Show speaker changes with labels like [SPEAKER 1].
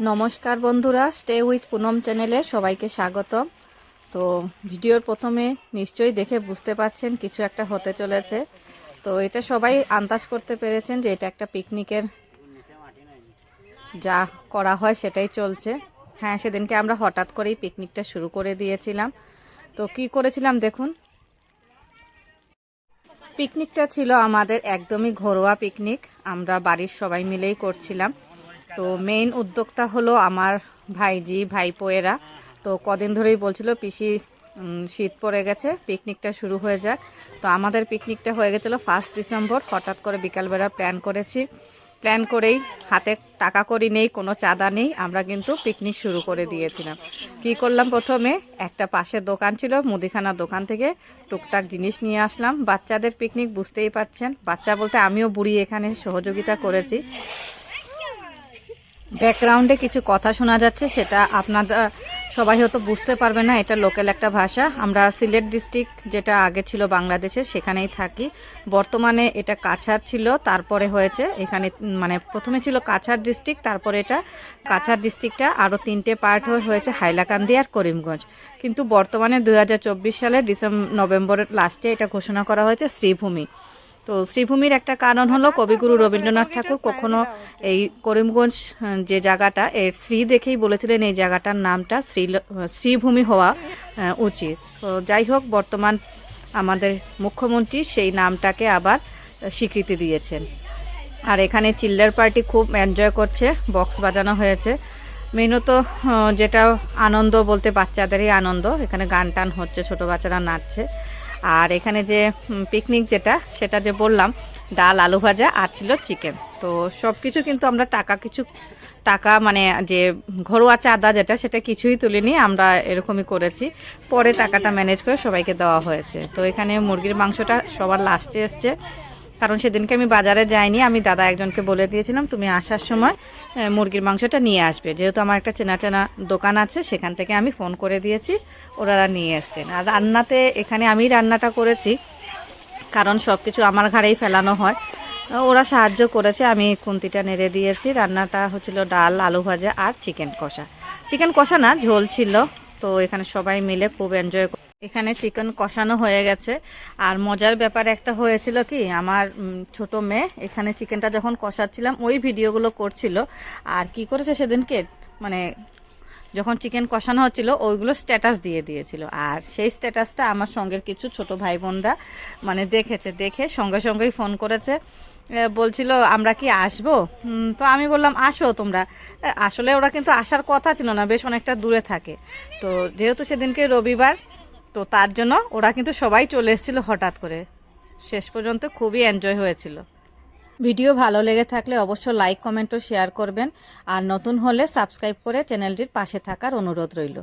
[SPEAKER 1] নমস্কার বন্ধুরা, stay with Poonam চ্যানেলে সবাইকে স্বাগত। তো ভিডিওর প্রথমে নিশ্চয়ই দেখে বুঝতে পারছেন কিছু একটা হতে চলেছে। তো এটা সবাই আন্দাজ করতে পেরেছেন যে এটা একটা পিকনিকের যা করা হয় সেটাই চলছে। হ্যাঁ, সেদিনকে আমরা হঠাৎ করেই পিকনিকটা শুরু করে দিয়েছিলাম। তো কি করেছিলাম দেখুন। পিকনিকটা ছিল আমাদের একদমই ঘরোয়া পিকনিক, আমরা বাড়ির সবাই মিলেই করছিলাম। তো মেইন উদ্যোক্তা হলো আমার ভাইজি ভাইপোয়েরা। তো কদিন ধরেই বলছিল পিসি শীত পড়ে গেছে, পিকনিকটা শুরু হয়ে যাক। তো আমাদের পিকনিকটা হয়ে গেছিলো 1 ডিসেম্বর। হঠাৎ করে বিকালবেলা প্ল্যান করেছি, প্ল্যান করেই হাতে টাকা করি নেই, কোনো চাঁদা নেই, আমরা কিন্তু পিকনিক শুরু করে দিয়েছিলাম। কি করলাম, প্রথমে একটা পাশের দোকান ছিল মুদিখানার দোকান থেকে টুকটাক জিনিস নিয়ে আসলাম। বাচ্চাদের পিকনিক বুঝতেই পারছেন, বাচ্চা বলতে আমিও বুড়ি এখানে সহযোগিতা করেছি। ব্যাকগ্রাউন্ডে কিছু কথা শোনা যাচ্ছে, সেটা আপনারা সবাই হয়তো বুঝতে পারবে না, এটা লোকাল একটা ভাষা। আমরা সিলেট ডিস্ট্রিক্ট, যেটা আগে ছিল বাংলাদেশের, সেখানেই থাকি। বর্তমানে এটা কাছাড় ছিল, তারপরে হয়েছে এখানে, মানে প্রথমে ছিল কাছাড় ডিস্ট্রিক্ট, তারপরে এটা কাছাড় ডিস্ট্রিক্টটা আরও 3টে পার্ট হয়েছে, হাইলাকান্দি আর করিমগঞ্জ। কিন্তু বর্তমানে 2024 সালের নভেম্বরের লাস্টে এটা ঘোষণা করা হয়েছে শ্রীভূমি। তো শ্রীভূমির একটা কারণ হলো কবিগুরু রবীন্দ্রনাথ ঠাকুর কখনো এই করিমগঞ্জ যে জায়গাটা, এর শ্রী দেখেই বলেছিলেন এই জায়গাটার নামটা শ্রীভূমি হওয়া উচিত। তো যাই হোক, বর্তমান আমাদের মুখ্যমন্ত্রী সেই নামটাকে আবার স্বীকৃতি দিয়েছেন। আর এখানে চিল্ড্রান পার্টি খুব এনজয় করছে, বক্স বাজানো হয়েছে। মেনত যেটা আনন্দ বলতে বাচ্চাদেরই আনন্দ, এখানে গান টান হচ্ছে, ছোটো বাচ্চারা নাচছে। আর এখানে যে পিকনিক যেটা, সেটা যে বললাম, ডাল আলু ভাজা আর ছিল চিকেন। তো সব কিছু কিন্তু আমরা টাকা মানে যে ঘরোয়া চাঁদা যেটা, সেটা কিছুই তুলিনি, আমরা এরকমই করেছি। পরে টাকাটা ম্যানেজ করে সবাইকে দেওয়া হয়েছে। তো এখানে মুরগির মাংসটা সবার লাস্টে এসছে, কারণ সেদিনকে আমি বাজারে যাইনি। আমি দাদা একজনকে বলে দিয়েছিলাম তুমি আসার সময় মুরগির মাংসটা নিয়ে আসবে, যেহেতু আমার একটা চেনা দোকান আছে, সেখান থেকে আমি ফোন করে দিয়েছি, ওনারা নিয়ে এসছেন। আর রান্নাতে এখানে আমি রান্নাটা করেছি, কারণ সব কিছু আমার ঘাড়েই ফেলানো হয়। ওরা সাহায্য করেছে, আমি খুন্তিটা নেড়ে দিয়েছি। রান্নাটা হচ্ছিল ডাল আলু ভাজা আর চিকেন কষা না, ঝোল ছিল। তো এখানে সবাই মিলে খুব এনজয়। এখানে চিকেন কষানো হয়ে গেছে। আর মজার ব্যাপার একটা হয়েছিল কি, আমার ছোট মেয়ে এখানে চিকেনটা যখন কষাচ্ছিলাম ওই ভিডিওগুলো করছিল। আর কি করেছে সেদিনকে, মানে যখন চিকেন কষানো হচ্ছিল ওইগুলো স্ট্যাটাস দিয়ে দিয়েছিল। আর সেই স্ট্যাটাসটা আমার সঙ্গের কিছু ছোট ভাই বোনরা মানে দেখেছে, দেখে সঙ্গে সঙ্গেই ফোন করেছে, বলছিল আমরা কি আসবো। তো আমি বললাম আসো তোমরা। আসলে ওরা কিন্তু আসার কথা ছিল না, বেশ অনেকটা দূরে থাকে। তো যেহেতু সেদিনকে রবিবার, তো তার জন্য ওরা কিন্তু সবাই চলে এসেছিলো হঠাৎ করে। শেষ পর্যন্ত খুবই এনজয় হয়েছিল। ভিডিও ভালো লেগে থাকলে অবশ্যই লাইক কমেন্ট ও শেয়ার করবেন। আর নতুন হলে সাবস্ক্রাইব করে চ্যানেলটির পাশে থাকার অনুরোধ রইল।